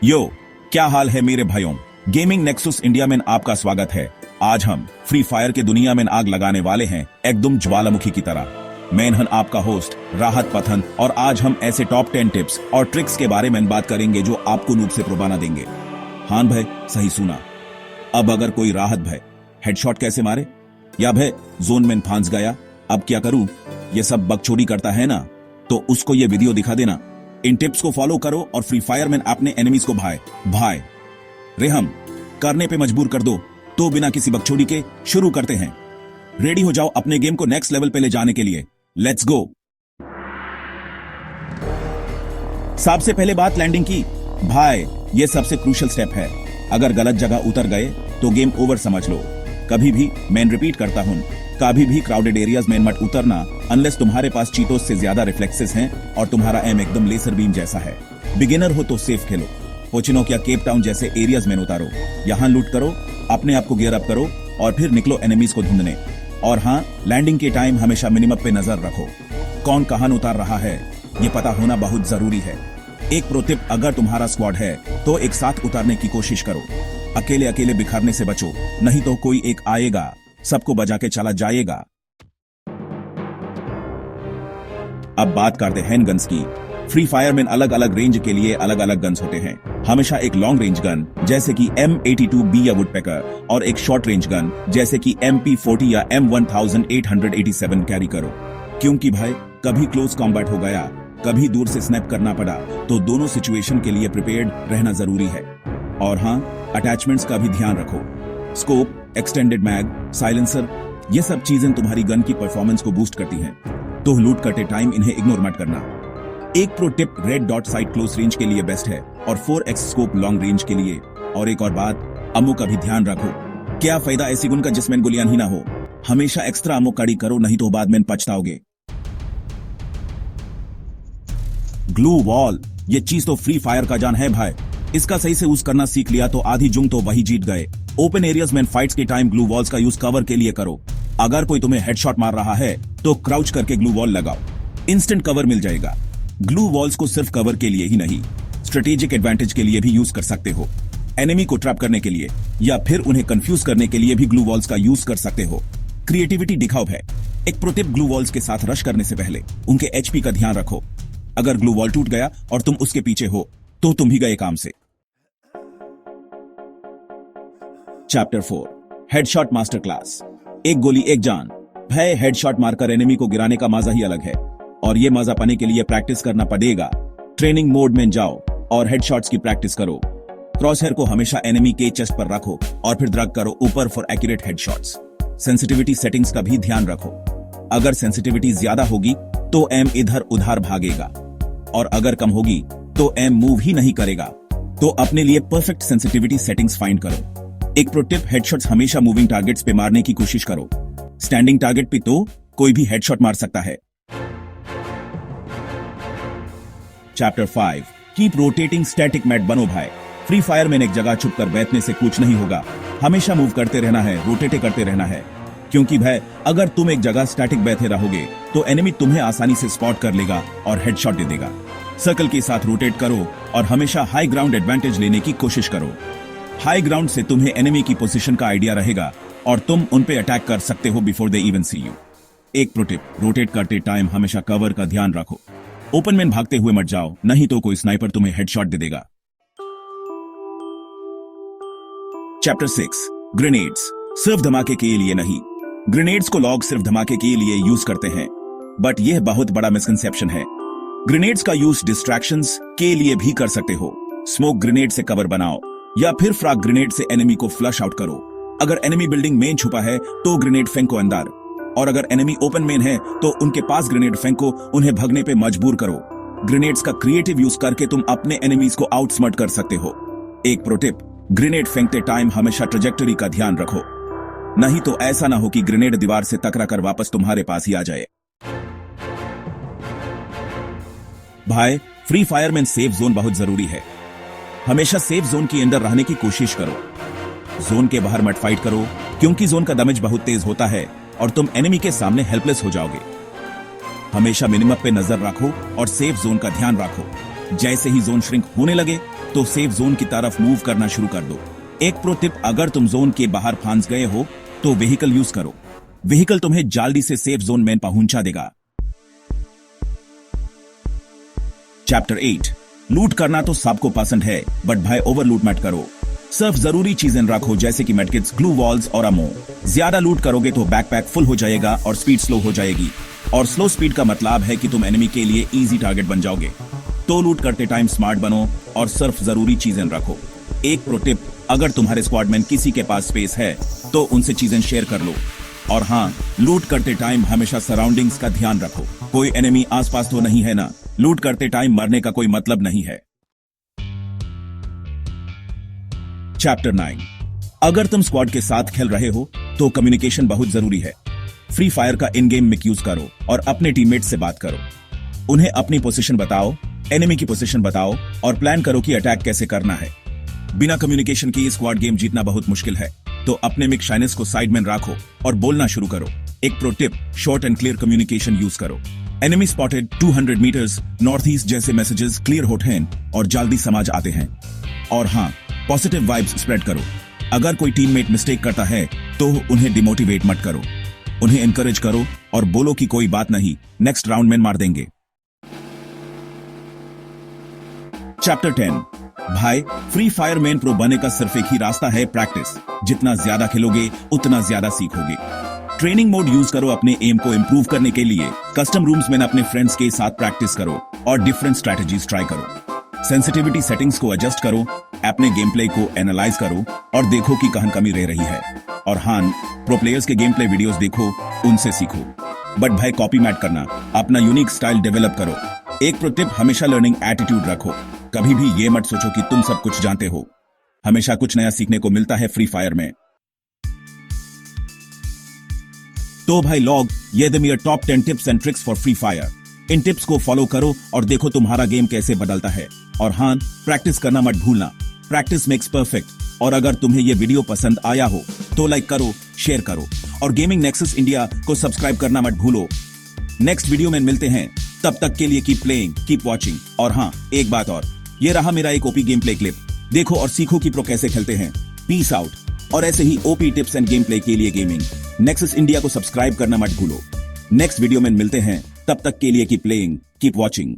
यो, क्या हाल है मेरे भाइयों। गेमिंग नेक्सस इंडिया में आपका स्वागत है। आज हम फ्री फायर के दुनिया में आग लगाने वाले हैं, एकदम ज्वालामुखी की तरह। मैं हूं आपका होस्ट राहत पथन और आज हम ऐसे टॉप 10 टिप्स और ट्रिक्स के बारे में बात करेंगे जो आपको नूब से प्रोबाना देंगे। हाँ भाई, सही सुना। अब अगर कोई राहत भाई हेडशॉट कैसे मारे, या भाई जोन में फांस गया, अब क्या करूं, ये सब बकचोदी करता है ना, तो उसको ये वीडियो दिखा देना। इन टिप्स को फॉलो करो और फ्री फायर में अपने एनिमीज को भाई रेहम करने पे मजबूर कर दो। तो बिना किसी बकचोदी के शुरू करते हैं। रेडी हो जाओ अपने गेम को नेक्स्ट लेवल पे ले जाने के लिए। Let's go. सबसे पहले बात लैंडिंग की। भाई ये सबसे क्रूशियल स्टेप है। अगर गलत जगह उतर गए तो गेम ओवर समझ लो। कभी भी, मैं रिपीट करता हूं, कभी भी क्राउडेड एरियाज में मत उतरना अनलेस तुम्हारे पास चीटोस से ज्यादा रिफ्लेक्सेस हैं और तुम्हारा एम एकदम लेसर बीम जैसा है। बिगिनर हो तो सेफ खेलो। पोचिनोक या केप टाउन जैसे एरियाज में उतारो, यहां लूट करो, अपने आप को गियर अप करो और फिर निकलो एनिमीज को ढूंढने। और हाँ, लैंडिंग के टाइम हमेशा मिनिमम पे नजर रखो। कौन कहां उतार रहा है ये पता होना बहुत जरूरी है। एक प्रो टिप, अगर तुम्हारा स्क्वाड है तो एक साथ उतारने की कोशिश करो। अकेले बिखरने से बचो, नहीं तो कोई एक आएगा, सबको बजा के चला जाएगा। अब बात करते हैं गन्स की। फ्री फायर में अलग अलग रेंज के लिए अलग अलग गन्स होते हैं। हमेशा एक लॉन्ग रेंज गन जैसे कि M82B या वुडपेकर और एक शॉर्ट रेंज गन जैसे कि MP40 या M1887 कैरी करो। क्योंकि भाई कभी क्लोज कॉम्बैट हो गया, कभी दूर से स्नैप करना पड़ा, तो दोनों सिचुएशन के लिए प्रिपेयर्ड रहना जरूरी है। और हाँ, अटैचमेंट्स का भी ध्यान रखो। स्कोप, एक्सटेंडेड मैग, साइलेंसर, ये सब चीजें तुम्हारी गन की परफॉर्मेंस को बूस्ट करती हैं, तो लूट करते टाइम इन्हें इग्नोर मत करना। एक pro tip, red dot site close range के लिए बेस्ट है और 4x स्कोप लॉन्ग रेंज के लिए। और एक और बात, अमो का भी ध्यान रखो। क्या फायदा ऐसी गन का जिसमें गोलियां ही ना हो। हमेशा एक्स्ट्रा अमो कड़ी करो, नहीं तो बाद में पछताओगे। ग्लू वॉल, ये चीज तो फ्री फायर का जान है भाई। इसका सही से यूज करना सीख लिया तो आधी जुंग तो वही जीत गए। ओपन एरियाज में फाइट्स के टाइम ग्लू वॉल्स का यूज कवर के लिए करो। अगर कोई तुम्हें हेडशॉट मार रहा है तो क्राउच करके ग्लू वॉल लगाओ, इंस्टेंट कवर मिल जाएगा। ग्लू वॉल्स को सिर्फ कवर के लिए ही नहीं, स्ट्रेटेजिक एडवांटेज के लिए भी यूज कर सकते हो। एनिमी को ट्रैप करने के लिए या फिर उन्हें कंफ्यूज करने के लिए भी ग्लू वॉल्स का यूज कर सकते हो। क्रिएटिविटी दिखाओ है। एक प्रो टिप, ग्लू वॉल्स के साथ रश करने से पहले उनके HP का ध्यान रखो। अगर ग्लू वॉल टूट गया और तुम उसके पीछे हो तो तुम भी गए काम से। Chapter 4, headshot master class. एक गोली एक जान। भाई हेडशॉट मारकर एनिमी को गिराने का मजा ही अलग है और ये मजा पाने के लिए प्रैक्टिस करना पड़ेगा। ट्रेनिंग मोड में जाओ और हेडशॉट्स की प्रैक्टिस करो। क्रॉसहेयर को हमेशा एनिमी के चेस्ट पर रखो और फिर ड्रैग करो ऊपर for accurate headshots. Sensitivity settings का भी ध्यान रखो। अगर सेंसिटिविटी ज्यादा होगी तो एम इधर उधर भागेगा और अगर कम होगी तो एम मूव ही नहीं करेगा। तो अपने लिए परफेक्ट सेंसिटिविटी सेटिंग्स फाइंड करो। एक प्रो टिप, हेडशॉट्स हमेशा मूविंग टारगेट्स पे मारने की कोशिश करो। स्टैंडिंग टारगेट पे तो कोई भी हेडशॉट मार सकता है। चैप्टर 5, कीप रोटेटिंग स्टैटिक मैट बनो भाई। फ्री फायर में एक जगह छुप कर बैठने से कुछ नहीं होगा। हमेशा मूव करते रहना है, रोटेट करते रहना है। क्योंकि भाई अगर तुम एक जगह स्टैटिक बैठे रहोगे तो एनिमी तुम्हें आसानी से स्पॉट कर लेगा और हेडशॉट दे देगा। सर्कल के साथ रोटेट करो और हमेशा हाई ग्राउंड एडवांटेज लेने की कोशिश करो। हाई ग्राउंड से तुम्हें एनिमी की पोजीशन का आइडिया रहेगा और तुम उन पे अटैक कर सकते हो before they even see you. एक प्रो टिप, रोटेट करते टाइम हमेशा कवर का ध्यान रखो। ओपन में भागते हुए मत जाओ, नहीं तो कोई स्नाइपर तुम्हें हेडशॉट दे देगा। Chapter 6, grenades. सिर्फ धमाके के लिए नहीं। ग्रेनेड्स को लोग सिर्फ धमाके के लिए यूज करते हैं, बट यह बहुत बड़ा मिसकंसेप्शन है। ग्रेनेड्स का यूज डिस्ट्रैक्शंस के लिए भी कर सकते हो। स्मोक ग्रेनेड से कवर बनाओ या फिर फ्रैग ग्रेनेड से एनिमी को फ्लश आउट करो। अगर एनिमी बिल्डिंग में छुपा है तो ग्रेनेड फेंको अंदर, और अगर एनिमी ओपन में है तो उनके पास ग्रेनेड फेंको, उन्हें भगने पे मजबूर करो। ग्रेनेड्स का क्रिएटिव यूज करके तुम अपने एनिमीज को आउटस्मार्ट कर सकते हो। एक प्रो टिप, ग्रेनेड फेंकते टाइम हमेशा ट्रेजेक्टरी का ध्यान रखो, नहीं तो ऐसा ना हो कि ग्रेनेड दीवार से टकरा कर वापस तुम्हारे पास ही आ जाए। भाई फ्री फायर में सेफ जोन बहुत जरूरी है। हमेशा सेफ जोन के अंदर रहने की कोशिश करो। जोन के बाहर मत फाइट करो, क्योंकि जोन का डैमेज बहुत तेज होता है और तुम एनिमी के सामने हेल्पलेस हो जाओगे। हमेशा मिनिमम पे नजर रखो और सेफ जोन का ध्यान रखो। जैसे ही जोन श्रिंक होने लगे तो सेफ जोन की तरफ मूव करना शुरू कर दो। एक प्रो टिप, अगर तुम जोन के बाहर फंस गए हो तो व्हीकल यूज करो। व्हीकल तुम्हें जल्दी से सेफ जोन में पहुंचा देगा। चैप्टर 8, लूट करना तो सबको पसंद है, बट भाई ओवर लूट मत करो। सिर्फ जरूरी चीजें रखो, जैसे कि मेडकिट्स, ग्लू वॉल्स और अमो। ज्यादा लूट करोगे तो बैकपैक फुल हो जाएगा और स्पीड स्लो हो जाएगी, और स्लो स्पीड का मतलब है कि तुम एनिमी के लिए इजी टारगेट बन जाओगे। तो लूट करते टाइम स्मार्ट बनो और सिर्फ जरूरी चीजें रखो। एक प्रो टिप, अगर तुम्हारे स्क्वाड में किसी के पास स्पेस है तो उनसे चीजें शेयर कर लो। और हाँ, लूट करते टाइम हमेशा सराउंडिंग्स का ध्यान रखो, कोई एनिमी आसपास तो नहीं है ना। लूट करते टाइम मरने का कोई मतलब नहीं है। चैप्टर 9, अगर तुम स्क्वाड के साथ खेल रहे हो तो कम्युनिकेशन बहुत जरूरी है। फ्री फायर का इन गेम मिक यूज करो और अपने टीममेट से बात करो। उन्हें अपनी पोजीशन बताओ, एनिमी की पोजीशन बताओ और प्लान करो कि अटैक कैसे करना है। बिना कम्युनिकेशन के स्क्वाड गेम जीतना बहुत मुश्किल है, तो अपने मिक शाइनेस को साइड में रखो और बोलना शुरू करो। एक pro tip, short and clear communication use करो। Enemy spotted 200 metres north east जैसे मैसेजेस क्लियर होते हैं और जल्दी समझ आते हैं। और हाँ, पॉजिटिव वाइब्स स्प्रेड करो। अगर कोई टीममेट मिस्टेक करता है तो उन्हें डिमोटिवेट मत करो, उन्हें एनकरेज करो और बोलो कि कोई बात नहीं, नेक्स्ट राउंड में मार देंगे। चैप्टर 10, भाई फ्री फायर में प्रो बनने का सिर्फ एक ही रास्ता है, प्रैक्टिस। जितना ज्यादा खेलोगे उतना ज्यादा सीखोगे। ट्रेनिंग मोड यूज करो अपने एम को इंप्रूव करने के लिए। कस्टम रूम्स में अपने फ्रेंड्स के साथ प्रैक्टिस करो और डिफरेंट स्ट्रैटेजीज ट्राई करो। सेंसिटिविटी सेटिंग्स को एडजस्ट करो, अपने गेम प्ले को एनालाइज करो और देखो कि कहां कमी रह रही है। और हाँ, प्रो प्लेयर्स के गेम प्ले वीडियोस देखो, उनसे सीखो। बट भाई कॉपी मैट करना, अपना यूनिक स्टाइल डेवलप करो। एक प्रो टिप, हमेशा लर्निंग एटीट्यूड रखो। कभी भी ये मत सोचो कि तुम सब कुछ जानते हो। हमेशा कुछ नया सीखने को मिलता है फ्री फायर में। तो भाई लॉग, ये the mayor top 10 tips and tricks for free fire. In tips को फॉलो करो और देखो तुम्हारा गेम कैसे बदलता है। और हाँ, प्रैक्टिस करना मत भूलना, प्रैक्टिस मेक्स परफेक्ट। और अगर तुम्हें ये वीडियो पसंद आया हो तो लाइक करो, शेयर करो और गेमिंग नेक्सस इंडिया को सब्सक्राइब करना मत भूलो। नेक्स्ट वीडियो में मिलते हैं, तब तक के लिए कीप प्लेइंग, कीप वॉचिंग। और हाँ, एक बात और, ये रहा मेरा एक ओपी गेम प्ले क्लिप। देखो और सीखो कि प्रो कैसे खेलते हैं। Peace out. और ऐसे ही OP tips and gameplay के लिए गेमिंग नेक्सस इंडिया को सब्सक्राइब करना मत भूलो। नेक्स्ट वीडियो में मिलते हैं, तब तक के लिए कीप प्लेइंग, कीप वॉचिंग।